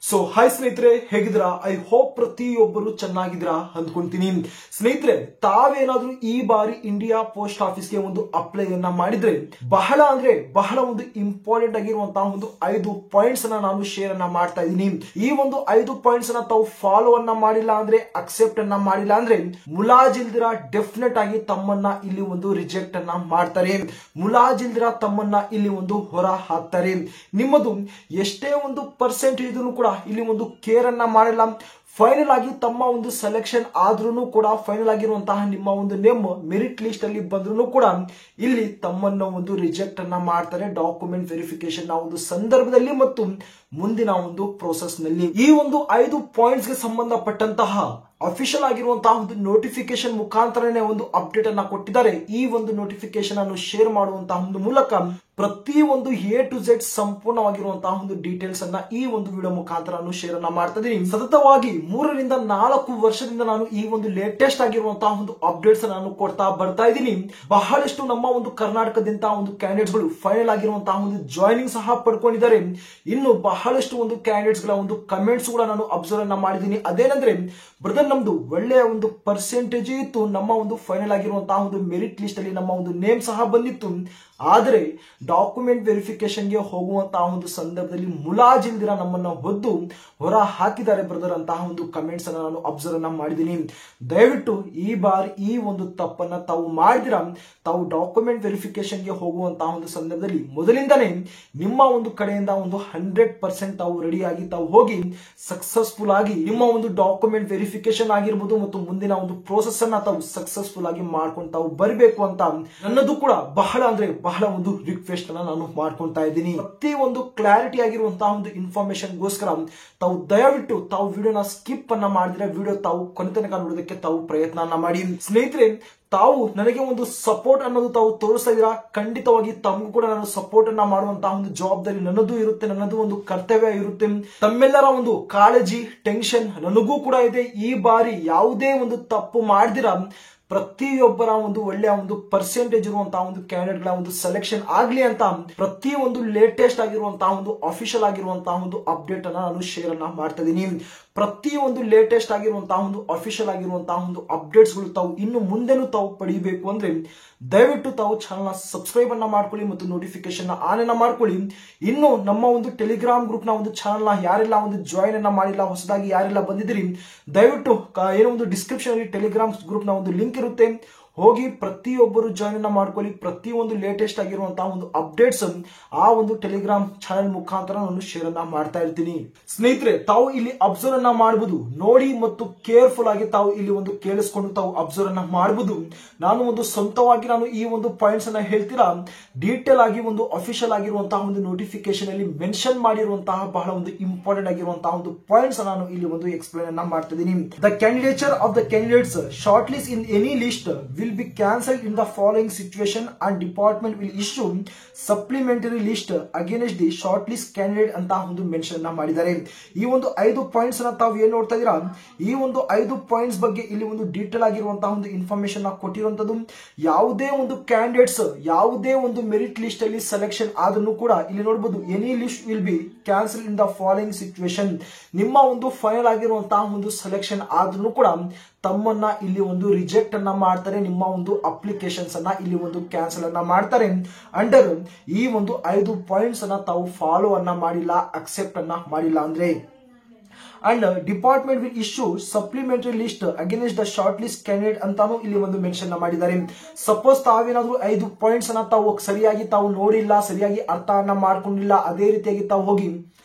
So hi ಸ್ನೇಹಿತರೆ, ಹೇಗಿದ್ದೀರಾ? I hope ಪ್ರತಿಯೊಬ್ಬರು ಚೆನ್ನಾಗಿದ್ದೀರಾ ಅಂದ್ಕೊಂತೀನಿ. ಸ್ನೇಹಿತರೆ, ತಾವೇನಾದ್ರೂ ಈ ಬಾರಿ ಇಂಡಿಯಾ ಪೋಸ್ಟ್ ಆಫೀಸ್ಗೆ ಒಂದು ಅಪ್ಲೈ ಅನ್ನ ಮಾಡಿದ್ರೆ ಬಹಳ ಒಂದು ಇಂಪಾರ್ಟೆಂಟ್ ಆಗಿರುವಂತಹ ಒಂದು 5 ಪಾಯಿಂಟ್ಸ್ ಅನ್ನ ನಾನು ಶೇರ್ ಅನ್ನ ಮಾಡ್ತಾ ಇದ್ದೀನಿ. ಈ ಒಂದು 5 ಪಾಯಿಂಟ್ಸ್ ಅನ್ನ ತಾವು ಫಾಲೋ ಅನ್ನ ಮಾಡಿಲ್ಲ ಅಂದ್ರೆ, ಅಕ್ಸೆಪ್ಟ್ ಅನ್ನ ಮಾಡಿಲ್ಲ ಅಂದ್ರೆ ಮುಲಾಜಿಲ್ದಿರ ಡೆಫಿನೆಟ್ ಆಗಿ ತಮ್ಮನ್ನ ಇಲ್ಲಿ ಒಂದು ರಿಜೆಕ್ಟ್ ಅನ್ನ ಮಾಡ್ತಾರೆ. ಮುಲಾಜಿಲ್ದಿರ ತಮ್ಮನ್ನ ಇಲ್ಲಿ ಒಂದು ಹೊರ ಹಾಕ್ತಾರೆ. ನಿಮ್ಮದು ಎಷ್ಟೇ ಒಂದು ಪರ್ಸೆಂಟೇಜ್ ಇದ್ರೂ ಕೂಡ ಇಲ್ಲಿ ಒಂದು ಕೇರ್ ಅನ್ನ ಮಾಡಿಲ್ಲ. ಫೈನಲ್ ಆಗಿ ತಮ್ಮ ಒಂದು ಸೆಲೆಕ್ಷನ್ ಆದ್ರೂ ಕೂಡ ಫೈನಲ್ ಆಗಿರುವಂತಹ ನಿಮ್ಮ ಒಂದು ನೇಮ್ ಮೆರಿಟ್ ಲಿಸ್ಟ್ ಅಲ್ಲಿ ಬಂದ್ರೂ ಕೂಡ ಇಲ್ಲಿ ತಮ್ಮನ್ನ ಒಂದು ರಿಜೆಕ್ಟ್ ಅನ್ನ ಮಾಡ್ತಾರೆ. ಡಾಕ್ಯುಮೆಂಟ್ ವೆರಿಫಿಕೇಶನ್ ಒಂದು ಸಂದರ್ಭದಲ್ಲಿ ಮತ್ತು ಮುಂದಿನ ಒಂದು ಪ್ರೋಸೆಸ್ ನಲ್ಲಿ ಈ ಒಂದು 5 ಪಾಯಿಂಟ್ಸ್ ಗೆ ಸಂಬಂಧಪಟ್ಟಂತಹ ಅಫಿಷಿಯಲ್ ಆಗಿರುವಂತಹ ಒಂದು ನೋಟಿಫಿಕೇಶನ್ ಮುಖಾಂತರನೇ ಒಂದು ಅಪ್ಡೇಟ್ ಅನ್ನ ಕೊಟ್ಟಿದ್ದಾರೆ. ಈ ಒಂದು ನೋಟಿಫಿಕೇಶನ್ ಅನ್ನು ಶೇರ್ ಮಾಡುವಂತಹ ಒಂದು ಮೂಲಕ ಪ್ರತಿ ಒಂದು ಎ ಟು ಝೆಡ್ ಸಂಪೂರ್ಣವಾಗಿರುವಂತಹ ಒಂದು ಡೀಟೇಲ್ಸ್ ಅನ್ನ ಈ ಒಂದು ವಿಡಿಯೋ ಮುಖಾಂತರ ನಾನು ಶೇರ್ ಅನ್ನ ಮಾಡ್ತಾ ಇದ್ದೀನಿ. ಸತತವಾಗಿ 3 ರಿಂದ 4 ವರ್ಷದಿಂದ ನಾನು ಈ ಒಂದು ಲೇಟೆಸ್ಟ್ ಆಗಿರುವಂತಹ ಒಂದು ಅಪ್ಡೇಟ್ಸ್ ನಾನು ಕೊಡ್ತಾ ಬರ್ತಾ ಇದ್ದೀನಿ. ಬಹಳಷ್ಟು ನಮ್ಮ ಒಂದು ಕರ್ನಾಟಕದಿಂದ ಒಂದು ಕ್ಯಾಂಡಿಡೇಟ್ಸ್ ಗಳು ಫೈನಲ್ ಆಗಿರುವಂತಹ ಒಂದು ಜಾಯ್ನಿಂಗ್ ಸಹ ಪಡ್ಕೊಂಡಿದ್ದಾರೆ. ಇನ್ನು ಬಹಳಷ್ಟು ಒಂದು ಕ್ಯಾಂಡಿಡೇಟ್ಸ್ ಗಳ ಒಂದು ಕಮೆಂಟ್ಸ್ ಕೂಡ ನಾನು ಅಬ್ಸರ್ವ್ ಅನ್ನ ಮಾಡಿದ್ದೀನಿ. ಅದೇನಂದ್ರೆ, ಬ್ರದರ್ ನಮ್ದು ಒಳ್ಳೆಯ ಒಂದು ಪರ್ಸೆಂಟೇಜ್ ಇತ್ತು, ನಮ್ಮ ಒಂದು ಫೈನಲ್ ಆಗಿರುವಂತಹ ಒಂದು ಮೆರಿಟ್ ಲಿಸ್ಟ್ ಅಲ್ಲಿ ನಮ್ಮ ಒಂದು ನೇಮ್ ಸಹ ಬಂದಿತ್ತು, ಆದರೆ ಡಾಕ್ಯುಮೆಂಟ್ ವೆರಿಫಿಕೇಶನ್ ಗೆ ಹೋಗುವಂತಹ ಒಂದು ಸಂದರ್ಭದಲ್ಲಿ ಮುಲಾಜಿಲ್ದಿರ ನಮ್ಮನ್ನ ಹೊದ್ದು ಹೊರ ಹಾಕಿದ್ದಾರೆ ಬ್ರದರ್ ಅಂತಹ ಒಂದು ಕಮೆಂಟ್ಸ್ ಅನ್ನ ನಾನು ಅಬ್ಸರ್ವ್ ಅನ್ನ ಮಾಡಿದ್ದೀನಿ. ದಯವಿಟ್ಟು ಈ ಬಾರಿ ಈ ಒಂದು ತಪ್ಪನ್ನ ತಾವು ಮಾಡಿದಿರ, ತಾವು ಡಾಕ್ಯುಮೆಂಟ್ ವೆರಿಫಿಕೇಶನ್ ಗೆ ಹೋಗುವಂತಹ ಒಂದು ಸಂದರ್ಭದಲ್ಲಿ ಮೊದಲಿಂದನೇ ನಿಮ್ಮ ಒಂದು ಕಡೆಯಿಂದ ಒಂದು 100% ತಾವು ರೆಡಿ ಆಗಿ ತಾವು ಹೋಗಿ ಸಕ್ಸಸ್ಫುಲ್ ಆಗಿ ನಿಮ್ಮ ಒಂದು ಡಾಕ್ಯುಮೆಂಟ್ ವೆರಿಫಿಕೇಶನ್ ಆಗಿರ್ಬೋದು ಮತ್ತು ಮುಂದಿನ ಒಂದು ಪ್ರೋಸೆಸ್ ಅನ್ನ ತಾವು ಸಕ್ಸಸ್ಫುಲ್ ಆಗಿ ಮಾಡ್ಕೊಂಡು ತಾವು ಬರಬೇಕು ಅಂತ ನನ್ನದು ಕೂಡ ಬಹಳ ಒಂದು ರಿಕ್ವೆಸ್ಟ್ ಅನ್ನ ನಾನು ಮಾಡ್ಕೊಂತಾ ಇದ್ದೀನಿ. ಪ್ರತಿ ಒಂದು ಕ್ಲಾರಿಟಿ ಆಗಿರುವಂತಹ ಒಂದು ಇನ್ಫಾರ್ಮೇಶನ್ ಗೋಸ್ಕರ ತಾವು ದಯವಿಟ್ಟು ತಾವು ವಿಡಿಯೋನ ಸ್ಕಿಪ್ ಅನ್ನ ಮಾಡಿದ್ರೆ ವಿಡಿಯೋ ತಾವು ಕೊನೆ ತನಕ ನೋಡೋದಕ್ಕೆ ತಾವು ಪ್ರಯತ್ನ ಮಾಡಿ. ಸ್ನೇಹಿತರೆ, ತಾವು ನನಗೆ ಒಂದು ಸಪೋರ್ಟ್ ಅನ್ನೋದು ತಾವು ತೋರಿಸ್ತಾ ಇದೀರಾ. ಖಂಡಿತವಾಗಿ ತಮಗೂ ಕೂಡ ನಾನು ಸಪೋರ್ಟ್ ಅನ್ನ ಮಾಡುವಂತಹ ಒಂದು ಜವಾಬ್ದಾರಿ ನನ್ನದು ಇರುತ್ತೆ, ನನ್ನದು ಒಂದು ಕರ್ತವ್ಯ ಇರುತ್ತೆ. ತಮ್ಮೆಲ್ಲರ ಒಂದು ಕಾಳಜಿ, ಟೆನ್ಷನ್ ನನಗೂ ಕೂಡ ಇದೆ. ಈ ಬಾರಿ ಯಾವುದೇ ಒಂದು ತಪ್ಪು ಮಾಡಿದಿರ ಪ್ರತಿಯೊಬ್ಬರ ಒಂದು ಒಳ್ಳೆಯ ಒಂದು ಪರ್ಸೆಂಟೇಜ್ ಇರುವಂತಹ ಒಂದು ಕ್ಯಾಂಡಿಡೇಟ್ ಗಳ ಒಂದು ಸೆಲೆಕ್ಷನ್ ಆಗ್ಲಿ ಅಂತ ಪ್ರತಿ ಒಂದು ಲೇಟೆಸ್ಟ್ ಆಗಿರುವಂತಹ ಒಂದು ಅಫಿಷಿಯಲ್ ಆಗಿರುವಂತಹ ಒಂದು ಅಪ್ಡೇಟ್ ಅನ್ನ ನಾನು ಶೇರ್ ಅನ್ನ ಮಾಡ್ತಾ ಇದ್ದೀನಿ. ಪ್ರತಿ ಒಂದು ಲೇಟೆಸ್ಟ್ ಆಗಿರುವಂತಹ ಒಂದು ಅಫಿಷಿಯಲ್ ಆಗಿರುವಂತಹ ಒಂದು ಅಪ್ಡೇಟ್ಸ್ ಗಳು ತಾವು ಇನ್ನು ಮುಂದೆನೂ ತಾವು ಪಡೆಯಬೇಕು ಅಂದ್ರೆ ದಯವಿಟ್ಟು ತಾವು ಚಾನಲ್ ನ ಸಬ್ಸ್ಕ್ರೈಬ್ ಅನ್ನ ಮಾಡ್ಕೊಳ್ಳಿ ಮತ್ತು ನೋಟಿಫಿಕೇಶನ್ ಆನ್ ಅನ್ನ ಮಾಡ್ಕೊಳ್ಳಿ. ಇನ್ನು ನಮ್ಮ ಒಂದು ಟೆಲಿಗ್ರಾಮ್ ಗ್ರೂಪ್ ನ ಒಂದು ಚಾನಲ್ ನ ಯಾರೆಲ್ಲ ಒಂದು ಜಾಯಿನ್ ಅನ್ನ ಮಾಡಿಲ್ಲ, ಹೊಸದಾಗಿ ಯಾರೆಲ್ಲ ಬಂದಿದ್ದೀರಿ, ದಯವಿಟ್ಟು ಏನೋ ಒಂದು ಡಿಸ್ಕ್ರಿಪ್ಷನ್ ಅಲ್ಲಿ ಟೆಲಿಗ್ರಾಮ್ ಗ್ರೂಪ್ ನ ಒಂದು ಲಿಂಕ್ ಇರುತ್ತೆ, ಹೋಗಿ ಪ್ರತಿಯೊಬ್ಬರು ಜಾಯಿನ್ ಅನ್ನ ಮಾಡ್ಕೊಳ್ಳಿ. ಪ್ರತಿಯೊಂದು ಲೇಟೆಸ್ಟ್ ಆಗಿರುವಂತಹ ಒಂದು ಅಪ್ಡೇಟ್ಸ್ ಆ ಒಂದು ಟೆಲಿಗ್ರಾಮ್ ಚಾನೆಲ್ ಮುಖಾಂತರ ನಾನು ಶೇರ್ ಅನ್ನ ಮಾಡ್ತಾ ಇರ್ತೀನಿ. ಸ್ನೇಹಿತರೆ, ತಾವು ಇಲ್ಲಿ ಅಬ್ಸರ್ವ್ ಅನ್ನ ಮಾಡಬಹುದು, ನೋಡಿ ಮತ್ತು ಕೇರ್ಫುಲ್ ಆಗಿ ತಾವು ಇಲ್ಲಿ ಒಂದು ಕೇಳಿಸ್ಕೊಂಡು ತಾವು ಅಬ್ಸರ್ವ್ ಅನ್ನ ಮಾಡಬಹುದು. ನಾನು ಒಂದು ಸ್ವಂತವಾಗಿ ನಾನು ಈ ಒಂದು ಪಾಯಿಂಟ್ಸ್ ಅನ್ನ ಹೇಳ್ತೀರಾ, ಡೀಟೇಲ್ ಆಗಿ ಒಂದು ಅಫಿಷಿಯಲ್ ಆಗಿರುವಂತಹ ಒಂದು ನೋಟಿಫಿಕೇಶನ್ ಅಲ್ಲಿ ಮೆನ್ಷನ್ ಮಾಡಿರುವಂತಹ ಬಹಳ ಒಂದು ಇಂಪಾರ್ಟೆಂಟ್ ಆಗಿರುವಂತಹ ಒಂದು ಪಾಯಿಂಟ್ಸ್ ನಾನು ಇಲ್ಲಿ ಒಂದು ಎಕ್ಸ್ಪ್ಲೈನ್ ಅನ್ನ ಮಾಡ್ತಿದ್ದೀನಿ. The candidature of the candidates short list in any list will be cancelled in the following situation and department will issue supplementary list against the shortlist candidate ಅಂತ ಒಂದು ಮೆನ್ಷನ್ ಅನ್ನ ಮಾಡಿದ್ದಾರೆ. ಈ ಒಂದು 5 ಪಾಯಿಂಟ್ಸ್ ಅನ್ನ ತಾವು ಏನ್ ನೋಡ್ತಾ ಇದೀರಾ, ಈ ಒಂದು 5 ಪಾಯಿಂಟ್ಸ್ ಬಗ್ಗೆ ಇಲ್ಲಿ ಒಂದು ಡೀಟೇಲ್ ಆಗಿರುವಂತಹ ಒಂದು ಇನ್ಫಾರ್ಮೇಶನ್ ಕೊಟ್ಟಿರುವಂತದ್ದು. ಯಾವುದೇ ಒಂದು ಕ್ಯಾಂಡಿಡೇಟ್ಸ್ ಯಾವುದೇ ಒಂದು ಮೆರಿಟ್ ಲಿಸ್ಟ್ ಅಲ್ಲಿ ಸೆಲೆಕ್ಷನ್ ಆದ್ರೂ ಕೂಡ ಇಲ್ಲಿ ನೋಡಬಹುದು, any list will be cancel in the following situation. ನಿಮ್ಮ ಒಂದು ಫೈನಲ್ ಆಗಿರುವಂತಹ ಒಂದು ಸೆಲೆಕ್ಷನ್ ಆದ್ರೂ ಕೂಡ ತಮ್ಮನ್ನ ಇಲ್ಲಿ ಒಂದು ರಿಜೆಕ್ಟ್ ಅನ್ನ ಮಾಡ್ತಾರೆ, ನಿಮ್ಮ ಒಂದು ಅಪ್ಲಿಕೇಶನ್ಸ್ ಅನ್ನ ಇಲ್ಲಿ ಒಂದು ಕ್ಯಾನ್ಸಲ್ ಅನ್ನ ಮಾಡ್ತಾರೆ ಅಂಡರ್ ಈ ಒಂದು 5 ಪಾಯಿಂಟ್ಸ್ ಅನ್ನ ತಾವು ಫಾಲೋ ಅನ್ನ ಮಾಡಿಲ್ಲ, ಅಕ್ಸೆಪ್ಟ್ ಅನ್ನ ಮಾಡಿಲ್ಲ ಅಂದ್ರೆ. And department will issue supplementary list against the short list candidate ಅಂತಾನು ಇಲ್ಲಿ ಒಂದು ಮೆನ್ಷನ್ ಮಾಡಿದ್ದಾರೆ. ಸಪೋಸ್ ತಾವೇನಾದ್ರೂ 5 ಪಾಯಿಂಟ್ಸ್ ಅನ್ನ ತಾವು ಸರಿಯಾಗಿ ತಾವು ನೋಡಿಲ್ಲ, ಸರಿಯಾಗಿ ಅರ್ಥ ಅನ್ನ ಮಾಡ್ಕೊಂಡಿಲ್ಲ, ಅದೇ ರೀತಿಯಾಗಿ ತಾವು ಹೋಗಿ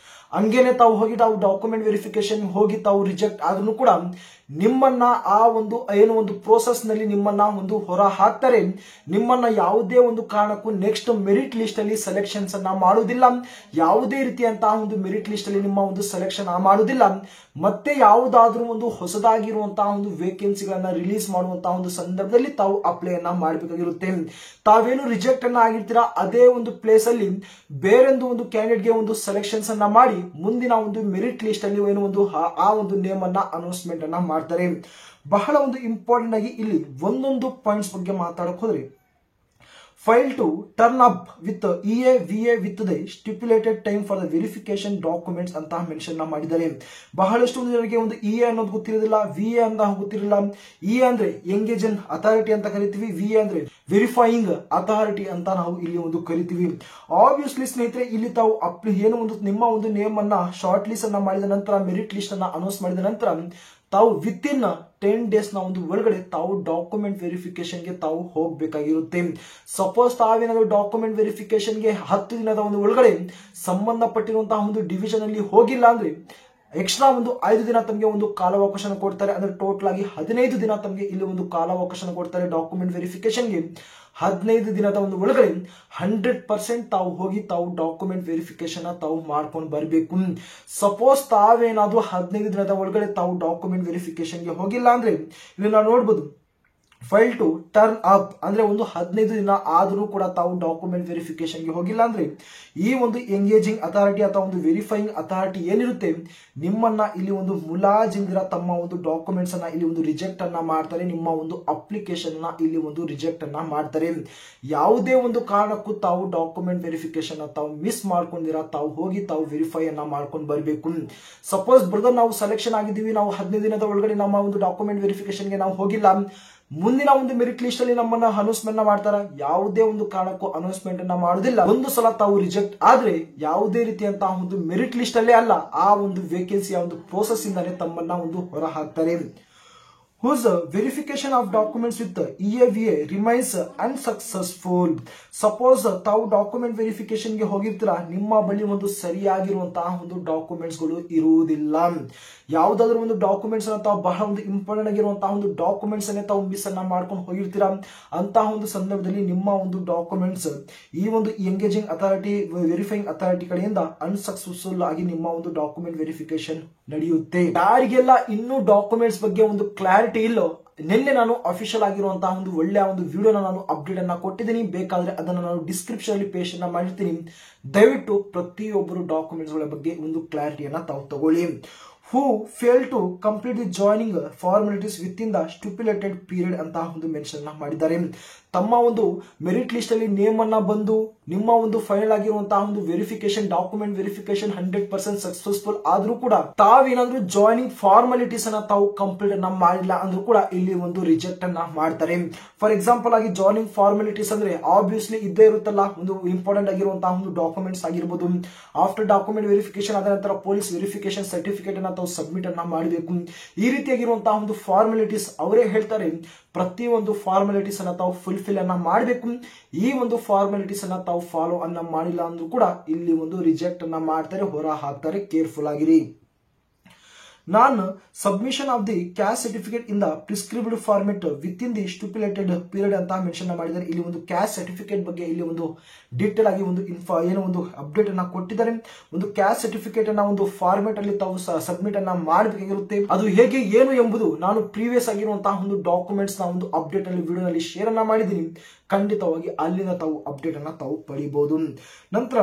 ಹಂಗೇನೆ ತಾವು ಹೋಗಿ ತಾವು ಡಾಕ್ಯುಮೆಂಟ್ ವೆರಿಫಿಕೇಶನ್ ಹೋಗಿ ತಾವು ರಿಜೆಕ್ಟ್ ಆದ್ರೂ ಕೂಡ ನಿಮ್ಮನ್ನ ಆ ಒಂದು ಏನು ಒಂದು ಪ್ರೋಸೆಸ್ ನಲ್ಲಿ ನಿಮ್ಮನ್ನ ಒಂದು ಹೊರ ಹಾಕ್ತಾರೆ. ನಿಮ್ಮನ್ನ ಯಾವುದೇ ಒಂದು ಕಾರಣಕ್ಕೂ ನೆಕ್ಸ್ಟ್ ಮೆರಿಟ್ ಲಿಸ್ಟ್ ಅಲ್ಲಿ ಸೆಲೆಕ್ಷನ್ಸ್ ಅನ್ನ ಮಾಡುವುದಿಲ್ಲ, ಯಾವುದೇ ರೀತಿಯಂತಹ ಒಂದು ಮೆರಿಟ್ ಲಿಸ್ಟ್ ಅಲ್ಲಿ ನಿಮ್ಮ ಒಂದು ಸೆಲೆಕ್ಷನ್ ಮಾಡುವುದಿಲ್ಲ. ಮತ್ತೆ ಯಾವುದಾದ್ರೂ ಒಂದು ಹೊಸದಾಗಿರುವಂತಹ ಒಂದು ವೇಕೆನ್ಸಿಗಳನ್ನ ರಿಲೀಸ್ ಮಾಡುವಂತಹ ಒಂದು ಸಂದರ್ಭದಲ್ಲಿ ತಾವು ಅಪ್ಲೈ ಅನ್ನ ಮಾಡಬೇಕಾಗಿರುತ್ತೆ. ತಾವೇನು ರಿಜೆಕ್ಟ್ ಅನ್ನ ಆಗಿರ್ತೀರಾ ಅದೇ ಒಂದು ಪ್ಲೇಸ್ ಅಲ್ಲಿ ಬೇರೊಂದು ಒಂದು ಕ್ಯಾಂಡಿಡೇಟ್ ಗೆ ಒಂದು ಸೆಲೆಕ್ಷನ್ಸ್ ಅನ್ನ ಮಾಡಿ ಮುಂದಿನ ಒಂದು ಮೆರಿಟ್ ಲಿಸ್ಟ್ ಅಲ್ಲಿ ಏನು ಒಂದು ಆ ಒಂದು ನೇಮ್ ಅನ್ನ ಅನೌನ್ಸ್ಮೆಂಟ್ ಅನ್ನ ಮಾಡ್ತಾರೆ. ಬಹಳ ಒಂದು ಇಂಪಾರ್ಟೆಂಟ್ ಆಗಿ ಇಲ್ಲಿ ಒಂದೊಂದು ಪಾಯಿಂಟ್ಸ್ ಬಗ್ಗೆ ಮಾತಾಡಕ್ ಹೋದ್ರೆ, Fail to turn up with EA VA with the stipulated time for the verification documents ಅಂತ ಮೆನ್ಷನ್ ಮಾಡಿದ್ದಾರೆ. ಬಹಳಷ್ಟು ಜನರಿಗೆ ಒಂದು EA ಅನ್ನೋದು ಗೊತ್ತಿರೋದಿಲ್ಲ, VA ಅಂತ ಗೊತ್ತಿರಲಿಲ್ಲ. EA ಅಂದ್ರೆ ಎಂಗೇಜಿಂಗ್ ಅಥಾರಿಟಿ ಅಂತ ಕರಿತೀವಿ, VA ಅಂದ್ರೆ ವೆರಿಫೈಯಿಂಗ್ ಅಥಾರಿಟಿ ಅಂತ ನಾವು ಇಲ್ಲಿ ಒಂದು ಕರಿತೀವಿ. ಆಬ್ವಿಯಸ್ಲಿ ಸ್ನೇಹಿತರೆ, ಇಲ್ಲಿ ತಾವು ಏನು ಒಂದು ನಿಮ್ಮ ಒಂದು ನೇಮ್ ಅನ್ನ ಶಾರ್ಟ್ ಲಿಸ್ಟ್ ಅನ್ನ ಮಾಡಿದ ನಂತರ, ಮೆರಿಟ್ ಲಿಸ್ಟ್ ಅನ್ನ ಅನೌನ್ಸ್ ಮಾಡಿದ ನಂತರ ತಾವು ವಿತ್ ಇನ್ 10 ಡೇಸ್ ನ ಒಂದು ಒಳಗಡೆ ತಾವು ಡಾಕ್ಯುಮೆಂಟ್ ವೆರಿಫಿಕೇಶನ್ ಗೆ ತಾವು ಹೋಗಬೇಕಾಗಿರುತ್ತೆ. ಸಪೋಸ್ ತಾವೇನಾದ್ರೂ ಡಾಕ್ಯುಮೆಂಟ್ ವೆರಿಫಿಕೇಶನ್ ಗೆ 10 ದಿನದ ಒಂದು ಒಳಗಡೆ ಸಂಬಂಧಪಟ್ಟಿರುವಂತಹ ಒಂದು ಡಿವಿಷನ್ ಅಲ್ಲಿ ಹೋಗಿಲ್ಲ ಅಂದ್ರೆ ಎಕ್ಸ್ಟ್ರಾ ಒಂದು 5 ದಿನ ತಮಗೆ ಒಂದು ಕಾಲಾವಕಾಶ ಕೊಡ್ತಾರೆ. ಅಂದ್ರೆ ಟೋಟಲ್ ಆಗಿ 15 ದಿನ ತಮಗೆ ಇಲ್ಲಿ ಒಂದು ಕಾಲಾವಕಾಶ ಕೊಡ್ತಾರೆ ಡಾಕ್ಯುಮೆಂಟ್ ವೆರಿಫಿಕೇಶನ್ಗೆ. 15 ದಿನದ ಒಂದು ಒಳಗಡೆ 100% ತಾವು ಹೋಗಿ ತಾವು ಡಾಕ್ಯುಮೆಂಟ್ ವೆರಿಫಿಕೇಶನ್ ತಾವು ಮಾಡ್ಕೊಂಡು ಬರಬೇಕು. ಸಪೋಸ್ ತಾವೇನಾದ್ರೂ 15 ದಿನದ ಒಳಗಡೆ ತಾವು ಡಾಕ್ಯುಮೆಂಟ್ ವೆರಿಫಿಕೇಶನ್ಗೆ ಹೋಗಿಲ್ಲ ಅಂದ್ರೆ ಇಲ್ಲಿ ನಾವು ನೋಡ್ಬೋದು, ಫೈಲ್ ಟು ಟರ್ನ್ ಅಪ್ ಅಂದ್ರೆ ಒಂದು 15 ದಿನ ಆದರೂ ಕೂಡ ತಾವು ಡಾಕ್ಯುಮೆಂಟ್ ವೆರಿಫಿಕೇಶನ್ಗೆ ಹೋಗಿಲ್ಲ ಅಂದ್ರೆ ಈ ಒಂದು ಎಂಗೇಜಿಂಗ್ ಅಥಾರಿಟಿ ಅಥವಾ ಒಂದು ವೆರಿಫೈಯಿಂಗ್ ಅಥಾರಿಟಿ ಏನಿರುತ್ತೆ ನಿಮ್ಮನ್ನ ಇಲ್ಲಿ ಒಂದು ಮುಲಾಜಿಂದಿರ ತಮ್ಮ ಒಂದು ಡಾಕ್ಯುಮೆಂಟ್ಸ್ ಅನ್ನ ಇಲ್ಲಿ ಒಂದು ರಿಜೆಕ್ಟ್ ಅನ್ನ ಮಾಡ್ತಾರೆ. ನಿಮ್ಮ ಒಂದು ಅಪ್ಲಿಕೇಶನ್ ನ ಇಲ್ಲಿ ಒಂದು ರಿಜೆಕ್ಟ್ ಅನ್ನ ಮಾಡ್ತಾರೆ. ಯಾವುದೇ ಒಂದು ಕಾರಣಕ್ಕೂ ತಾವು ಡಾಕ್ಯುಮೆಂಟ್ ವೆರಿಫಿಕೇಶನ್ ತಾವು ಮಿಸ್ ಮಾಡ್ಕೊಂಡಿರ ತಾವು ಹೋಗಿ ತಾವು ವೆರಿಫೈ ಅನ್ನ ಮಾಡ್ಕೊಂಡು ಬರಬೇಕು. ಸಪೋಸ್ ಬ್ರದರ್ ನಾವು ಸೆಲೆಕ್ಷನ್ ಆಗಿದ್ದೀವಿ, ನಾವು 15 ದಿನದ ಒಳಗಡೆ ನಮ್ಮ ಒಂದು ಡಾಕ್ಯುಮೆಂಟ್ ವೆರಿಫಿಕೇಶನ್ಗೆ ನಾವು ಹೋಗಿಲ್ಲ, ಮುಂದಿನ ಒಂದು ಮೆರಿಟ್ ಲಿಸ್ಟ್ ಅಲ್ಲಿ ನಮ್ಮನ್ನ ಅನೌನ್ಸ್ಮೆಂಟ್ ಮಾಡ್ತಾರ. ಯಾವುದೇ ಒಂದು ಕಾರಣಕ್ಕೂ ಅನೌನ್ಸ್ಮೆಂಟ್ ಅನ್ನ ಮಾಡೋದಿಲ್ಲ. ಒಂದು ಸಲ ತಾವು ರಿಜೆಕ್ಟ್ ಆದ್ರೆ ಯಾವುದೇ ರೀತಿಯಂತಹ ಒಂದು ಮೆರಿಟ್ ಲಿಸ್ಟ್ ಅಲ್ಲೇ ಅಲ್ಲ, ಆ ಒಂದು ವೇಕೆನ್ಸಿಯ ಒಂದು ಪ್ರೋಸೆಸ್ ಇಂದಾನೆ ತಮ್ಮನ್ನ ಒಂದು ಹೊರ ಹಾಕ್ತಾರೆ. whose verification of documents with EAVA remains unsuccessful. Suppose ತಾವು ಡಾಕ್ಯುಮೆಂಟ್ ವೆರಿಫಿಕೇಶನ್ ಗೆ ಹೋಗಿರ್ತೀರಾ, ನಿಮ್ಮ ಬಳಿ ಒಂದು ಸರಿಯಾಗಿರುವಂತಹ ಒಂದು ಡಾಕ್ಯುಮೆಂಟ್ಸ್ ಗಳು ಇರುವುದಿಲ್ಲ. ಯಾವುದಾದ್ರೂ ಒಂದು ಡಾಕ್ಯುಮೆಂಟ್ಸ್ ಅನ್ನ ತಾವು ಬಹಳ ಒಂದು ಇಂಪಾರ್ಟೆಂಟ್ ಆಗಿರುವಂತಹ ಒಂದು ಡಾಕ್ಯುಮೆಂಟ್ಸ್ ಅನ್ನೇ ತಾವು ಮಿಸ್ ಅನ್ನ ಮಾಡ್ಕೊಂಡು ಹೋಗಿರ್ತೀರಾ. ಅಂತಹ ಒಂದು ಸಂದರ್ಭದಲ್ಲಿ ನಿಮ್ಮ ಒಂದು ಡಾಕ್ಯುಮೆಂಟ್ಸ್ ಈ ಒಂದು ಎಂಗೇಜಿಂಗ್ ಅಥಾರಿಟಿ ವೆರಿಫೈಯಿಂಗ್ ಅಥಾರಿಟಿ ಕಡೆಯಿಂದ ಅನ್ಸಕ್ಸಸ್ಫುಲ್ ಆಗಿ ನಿಮ್ಮ ಒಂದು ಡಾಕ್ಯುಮೆಂಟ್ ವೆರಿಫಿಕೇಶನ್ ನಡೆಯುತ್ತೆ. ಯಾರಿಗೆಲ್ಲ ಇನ್ನೂ ಡಾಕ್ಯುಮೆಂಟ್ಸ್ ಬಗ್ಗೆ ಒಂದು ಕ್ಲಾರಿಟಿ ಇಲ್ಲೋ, ನಿನ್ನೆ ನಾನು ಅಫಿಷಿಯಲ್ ಆಗಿರುವಂತಹ ಒಂದು ಒಳ್ಳೆಯ ಒಂದು ವಿಡಿಯೋನ ನಾನು ಅಪ್ಡೇಟ್ ಅನ್ನ ಕೊಟ್ಟಿದ್ದೀನಿ. ಬೇಕಾದ್ರೆ ಅದನ್ನು ನಾನು ಡಿಸ್ಕ್ರಿಪ್ಷನ್ ಅಲ್ಲಿ ಪೇಸ್ಟ್ ಅನ್ನ ಮಾಡಿರ್ತೀನಿ. ದಯವಿಟ್ಟು ಪ್ರತಿಯೊಬ್ಬರು ಡಾಕ್ಯುಮೆಂಟ್ಸ್ ಗಳ ಬಗ್ಗೆ ಒಂದು ಕ್ಲಾರಿಟಿಯನ್ನ ತಾವು ತಗೊಳ್ಳಿ. who failed to complete the joining formalities within the stipulated period ಅಂತ ಒಂದು ಮೆನ್ಷನ್ ಮಾಡಿದ್ದಾರೆ. ತಮ್ಮ ಒಂದು ಮೆರಿಟ್ ಲಿಸ್ಟ್ ಅಲ್ಲಿ ನೇಮ್ ಅನ್ನ ಬಂದು ನಿಮ್ಮ ಒಂದು ಫೈನಲ್ ಆಗಿರುವಂತಹ ಒಂದು ವೆರಿಫಿಕೇಶನ್ ಡಾಕ್ಯುಮೆಂಟ್ ವೆರಿಫಿಕೇಶನ್ 100% ಸಕ್ಸಸ್ಫುಲ್ ಆದ್ರೂ ಕೂಡ ತಾವೇನಾದ್ರೂ ಜಾಯ್ನಿಂಗ್ ಫಾರ್ಮಾಲಿಟೀಸ್ ಅನ್ನ ತಾವು ಕಂಪ್ಲೀಟ್ ಅನ್ನ ಮಾಡಿಲ್ಲ ಅಂದ್ರೂ ಕೂಡ ಇಲ್ಲಿ ಒಂದು ರಿಜೆಕ್ಟ್ ಅನ್ನ ಮಾಡ್ತಾರೆ. ಫಾರ್ ಎಕ್ಸಾಂಪಲ್ ಆಗಿ ಜಾಯ್ನಿಂಗ್ ಫಾರ್ಮಾಲಿಟೀಸ್ ಅಂದ್ರೆ ಆಬ್ವಿಯಸ್ಲಿ ಇದ್ದೇ ಇರುತ್ತಲ್ಲ, ಒಂದು ಇಂಪಾರ್ಟೆಂಟ್ ಆಗಿರುವಂತಹ ಒಂದು ಡಾಕ್ಯುಮೆಂಟ್ಸ್ ಆಗಿರ್ಬೋದು. ಆಫ್ಟರ್ ಡಾಕ್ಯುಮೆಂಟ್ ವೆರಿಫಿಕೇಶನ್ ಆದ ನಂತರ ಪೊಲೀಸ್ ವೆರಿಫಿಕೇಶನ್ ಸರ್ಟಿಫಿಕೇಟ್ ಅನ್ನ ತಾವು ಸಬ್ಮಿಟ್ ಅನ್ನ ಮಾಡಬೇಕು. ಈ ರೀತಿಯಾಗಿರುವಂತಹ ಒಂದು ಫಾರ್ಮಾಲಿಟೀಸ್ ಅವರೇ ಹೇಳ್ತಾರೆ. ಪ್ರತಿಯೊಂದು ಫಾರ್ಮಾಲಿಟೀಸ್ ಅನ್ನ ತಾವು ಫುಲ್ಫಿಲ್ ಅನ್ನ ಮಾಡಬೇಕು. ಈ ಒಂದು ಫಾರ್ಮಾಲಿಟೀಸ್ ಅನ್ನ ತಾವು ಫಾಲೋ ಅನ್ನ ಮಾಡಿಲ್ಲ ಅಂದ್ರೂ ಕೂಡ ಇಲ್ಲಿ ಒಂದು ರಿಜೆಕ್ಟ್ ಅನ್ನ ಮಾಡ್ತಾರೆ, ಹೊರ ಹಾಕ್ತಾರೆ. ಕೇರ್ಫುಲ್ ಆಗಿರಿ. ನಾನು submission of the caste certificate in the prescribed format within the stipulated period ಅಂತ ಮೆನ್ಷನ್ ಮಾಡಿದ್ದಾರೆ. ಇಲ್ಲಿ ಒಂದು ಕ್ಯಾಸ್ಟ್ ಸರ್ಟಿಫಿಕೇಟ್ ಬಗ್ಗೆ ಇಲ್ಲಿ ಒಂದು ಡೀಟೇಲ್ ಆಗಿ ಒಂದು ಏನೋ ಒಂದು ಅಪ್ಡೇಟ್ ಅನ್ನ ಕೊಟ್ಟಿದ್ದಾರೆ. ಒಂದು ಕ್ಯಾಸ್ಟ್ ಸರ್ಟಿಫಿಕೇಟ್ ಅನ್ನ ಒಂದು ಫಾರ್ಮೆಟ್ ಅಲ್ಲಿ ತಾವು ಸಬ್ಮಿಟ್ ಅನ್ನ ಮಾಡಬೇಕಾಗಿರುತ್ತೆ. ಅದು ಹೇಗೆ ಏನು ಎಂಬುದು ನಾನು ಪ್ರೀವಿಯಸ್ ಆಗಿರುವಂತಹ ಒಂದು ಡಾಕ್ಯುಮೆಂಟ್ಸ್ ನ ಒಂದು ಅಪ್ಡೇಟ್ ಅಲ್ಲಿ ವಿಡಿಯೋನಲ್ಲಿ ಶೇರ್ ಅನ್ನ ಮಾಡಿದ್ದೀನಿ. ಖಂಡಿತವಾಗಿ ಅಲ್ಲಿಂದ ತಾವು ಅಪ್ಡೇಟ್ ಅನ್ನ ತಾವು ಪಡಿಬಹುದು. ನಂತರ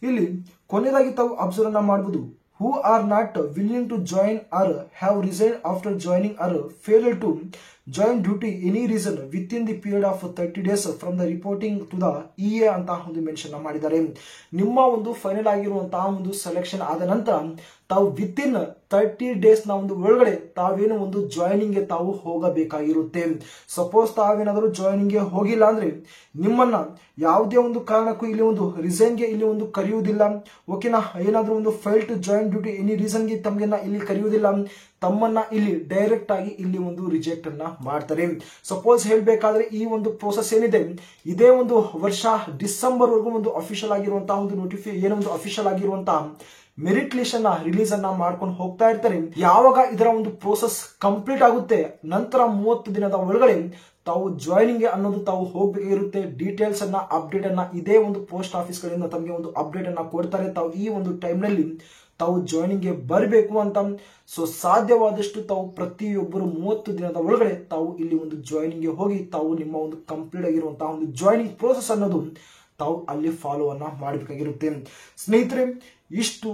ಇಲ್ಲಿ ಕೊನೆಯದಾಗಿ ತಾವು ಅಬ್ಸರ್ವ್ ಅನ್ನ ಮಾಡಬಹುದು. who are not willing to join or have resigned after joining or failed to join duty any reason within the period of 30 days from the reporting to the EA ಅಂತ ಒಂದು ಮೆನ್ಷನ್ ಮಾಡಿದ್ದಾರೆ. ನಿಮ್ಮ ಒಂದು final ಆಗಿರುವಂತಹ ಒಂದು selection ಆದ ನಂತರ ತಾವು ವಿತ್ ಇನ್ 30 ಡೇಸ್ ನ ಒಂದು ಒಳಗಡೆ ತಾವೇನು ಒಂದು ಜಾಯ್ನಿಂಗ್ ಗೆ ತಾವು ಹೋಗಬೇಕಾಗಿರುತ್ತೆ. ಸಪೋಸ್ ತಾವೇನಾದರೂ ಜಾಯ್ನಿಂಗ್ ಗೆ ಹೋಗಿಲ್ಲ ಅಂದ್ರೆ ನಿಮ್ಮನ್ನ ಯಾವುದೇ ಒಂದು ಕಾರಣಕ್ಕೂ ಇಲ್ಲಿ ಒಂದು ರಿಸೈನ್ ಗೆ ಇಲ್ಲಿ ಒಂದು ಕರೆಯುವುದಿಲ್ಲ. ಓಕೆನಾ, ಏನಾದ್ರೂ ಒಂದು fail to join duty any reason ಗೆ ತಮಗೆಲ್ಲ ಇಲ್ಲಿ ಕರೆಯುವುದಿಲ್ಲ. ತಮ್ಮನ್ನ ಇಲ್ಲಿ ಡೈರೆಕ್ಟ್ ಆಗಿ ಇಲ್ಲಿ ಒಂದು ರಿಜೆಕ್ಟ್ ಅನ್ನ ಮಾಡ್ತಾರೆ. ಸಪೋಸ್ ಹೇಳ್ಬೇಕಾದ್ರೆ ಈ ಒಂದು ಪ್ರೋಸೆಸ್ ಏನಿದೆ ಇದೇ ಒಂದು ವರ್ಷ ಡಿಸೆಂಬರ್ ವರೆಗೂ ಒಂದು ಅಫಿಷಿಯಲ್ ಆಗಿರುವಂತಹ ಒಂದು ಏನೋ ಒಂದು ಅಫಿಷಿಯಲ್ ಆಗಿರುವಂತಹ ಮೆರಿಟ್ ಲಿಸ್ಟ್ ಅನ್ನ ರಿಲೀಸ್ ಅನ್ನ ಮಾಡ್ಕೊಂಡು ಹೋಗ್ತಾ ಇರ್ತಾರೆ. ಯಾವಾಗ ಇದರ ಒಂದು ಪ್ರೋಸೆಸ್ ಕಂಪ್ಲೀಟ್ ಆಗುತ್ತೆ ನಂತರ 30 ದಿನದ ಒಳಗಡೆ ತಾವು ಜಾಯ್ನಿಂಗ್ ಅನ್ನೋದು ತಾವು ಹೋಗಬೇಕಿರುತ್ತೆ. ಡೀಟೇಲ್ಸ್ ಅನ್ನ ಅಪ್ಡೇಟ್ ಅನ್ನ ಇದೇ ಒಂದು ಪೋಸ್ಟ್ ಆಫೀಸ್ ಗಳಿಂದ ತಮಗೆ ಒಂದು ಅಪ್ಡೇಟ್ ಅನ್ನ ಕೊಡ್ತಾರೆ. ತಾವು ಈ ಒಂದು ಟೈಮ್ ನಲ್ಲಿ ತಾವು ಜಾಯ್ನಿಂಗ್ ಗೆ ಬರಬೇಕು ಅಂತ. ಸೊ ಸಾಧ್ಯವಾದಷ್ಟು ತಾವು ಪ್ರತಿಯೊಬ್ಬರು 30 ದಿನದ ಒಳಗಡೆ ತಾವು ಇಲ್ಲಿ ಒಂದು ಜಾಯ್ನಿಂಗ್ ಗೆ ಹೋಗಿ ತಾವು ನಿಮ್ಮ ಒಂದು ಕಂಪ್ಲೀಟ್ ಆಗಿರುವಂತಹ ಒಂದು ಜಾಯ್ನಿಂಗ್ ಪ್ರೋಸೆಸ್ ಅನ್ನೋದು ತಾವು ಅಲ್ಲಿ ಫಾಲೋ ಅನ್ನ ಮಾಡಬೇಕಾಗಿರುತ್ತೆ. ಸ್ನೇಹಿತರೆ, ಇಷ್ಟು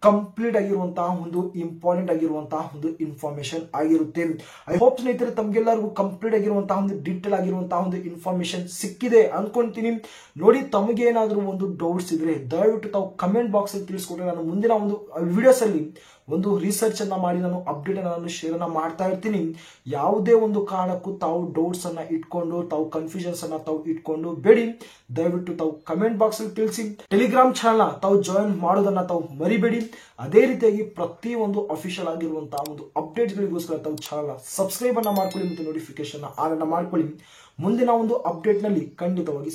ಕಂಪ್ಲೀಟ್ ಆಗಿರುವಂತಹ ಒಂದು ಇಂಪಾರ್ಟೆಂಟ್ ಆಗಿರುವಂತಹ ಒಂದು ಇನ್ಫಾರ್ಮೇಶನ್ ಆಗಿರುತ್ತೆ. ಐ ಹೋಪ್ ಸ್ನೇಹಿತರೆ ತಮ್ಗೆಲ್ಲರಿಗೂ ಕಂಪ್ಲೀಟ್ ಆಗಿರುವಂತಹ ಒಂದು ಡೀಟೇಲ್ ಆಗಿರುವಂತಹ ಒಂದು ಇನ್ಫಾರ್ಮೇಶನ್ ಸಿಕ್ಕಿದೆ ಅನ್ಕೊಂತೀನಿ. ನೋಡಿ, ತಮಗೇನಾದ್ರೂ ಒಂದು ಡೌಟ್ಸ್ ಇದ್ರೆ ದಯವಿಟ್ಟು ತಾವು ಕಮೆಂಟ್ ಬಾಕ್ಸ್ ಅಲ್ಲಿ ತಿಳಿಸ್ಕೊಟ್ರೆ ನಾನು ಮುಂದಿನ ಒಂದು ವಿಡಿಯೋಸ್ ಅಲ್ಲಿ ಒಂದು ರಿಸರ್ಚ್ ಅನ್ನ ಮಾಡಿ ನಾನು ಅಪ್ಡೇಟ್ ನಾನು ಶೇರ್ ಅನ್ನ ಮಾಡ್ತಾ ಇರ್ತೀನಿ. ಯಾವುದೇ ಒಂದು ಕಾರಣಕ್ಕೂ ತಾವು ಡೌಟ್ಸ್ ಅನ್ನ ಇಟ್ಕೊಂಡು ತಾವು ಕನ್ಫ್ಯೂಷನ್ಸ್ ಅನ್ನ ತಾವು ಇಟ್ಕೊಂಡು ಬೇಡಿ. ದಯವಿಟ್ಟು ತಾವು ಕಮೆಂಟ್ ಬಾಕ್ಸ್ ಅಲ್ಲಿ ತಿಳಿಸಿ. ಟೆಲಿಗ್ರಾಮ್ ಚಾನಲ್ ತಾವು ಜಾಯಿನ್ ಮಾಡೋದನ್ನ ತಾವು ಮರಿಬೇಡಿ. ಅದೇ ರೀತಿಯಾಗಿ ಪ್ರತಿ ಒಂದು ಅಫಿಷಿಯಲ್ ಆಗಿರುವಂತಹ ಒಂದು ಅಪ್ಡೇಟ್ ಗಳಿಗೋಸ್ಕರ ತಾವು ಚಾನಲ್ ಸಬ್ಸ್ಕ್ರೈಬ್ ಅನ್ನ ಮಾಡ್ಕೊಳ್ಳಿ ಮತ್ತು ನೋಟಿಫಿಕೇಶನ್ ಆನ್ ಅನ್ನ ಮಾಡ್ಕೊಳ್ಳಿ. ಮುಂದಿನ ಒಂದು ಅಪ್ಡೇಟ್ ನಲ್ಲಿ ಖಂಡಿತವಾಗಿ